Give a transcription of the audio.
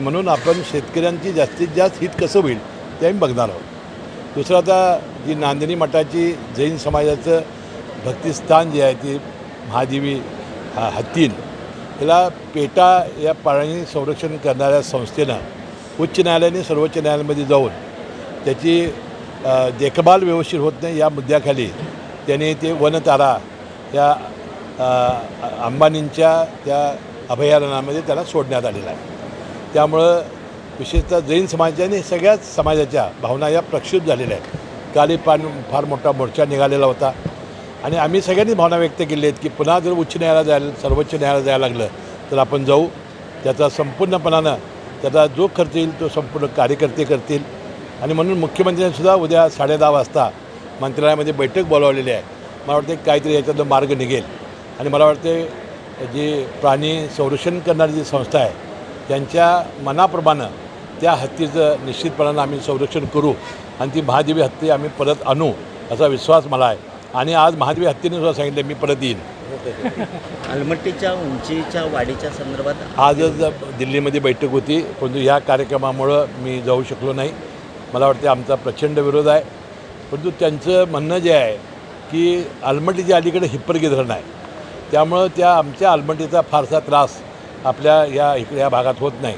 म्हणून आपण शेतकऱ्यांची जास्तीत जास्त हित कसं होईल ते आम्ही बघणार आहोत. दुसरं आता जी नांदिनी मठाची जैन समाजाचं भक्तिस्थान जे आहे ती महादेवी हत्तीन याला पेटा या प्राणी संरक्षण करणाऱ्या संस्थेनं उच्च न्यायालयाने सर्वोच्च न्यायालयामध्ये जाऊन त्याची देखभाल व्यवस्थित होत नाही या मुद्द्याखाली त्याने ते वनतारा या अंबानींच्या त्या अभयारण्यामध्ये त्याला सोडण्यात आलेलं आहे. त्यामुळं विशेषतः जैन समाजाने सगळ्याच समाजाच्या भावना या प्रक्षुब्ध झालेल्या आहेत. काल फार मोठा मोर्चा निघालेला होता आणि आम्ही सगळ्यांनी भावना व्यक्त केली आहेत की पुन्हा जर उच्च न्यायालयात जायला सर्वोच्च न्यायालयात जायला लागलं तर आपण जाऊ. त्याचा संपूर्णपणानं त्याचा जो खर्च येईल तो संपूर्ण कार्यकर्ते करतील आणि म्हणून मुख्यमंत्र्यांनीसुद्धा उद्या 10:30 वाजता मंत्रालयामध्ये बैठक बोलावलेली आहे. मला वाटते काहीतरी याच्यातून मार्ग निघेल आणि मला वाटते जी प्राणी संरक्षण करणारी जी संस्था आहे त्यांच्या मनाप्रमाणे त्या हत्तीचं निश्चितपणानं आम्ही संरक्षण करू आणि ती महादेवी हत्ती आम्ही परत आणू असा विश्वास मला आहे. आणि आज महादेवी हत्तीने सुद्धा सांगितलं मी परत येईन. अलमट्टीच्या उंचीच्या वाढीच्या संदर्भात आजच दिल्लीमध्ये बैठक होती, परंतु ह्या कार्यक्रमामुळं मी जाऊ शकलो नाही. मला वाटते आमचा प्रचंड विरोध आहे. परंतु त्यांचं म्हणणं जे आहे की अलमट्टीच्या अलीकडे हिप्परगी धरण आहे, त्यामुळं त्या आमच्या अलमट्टीचा फारसा त्रास आपल्या या भागात होत नाही.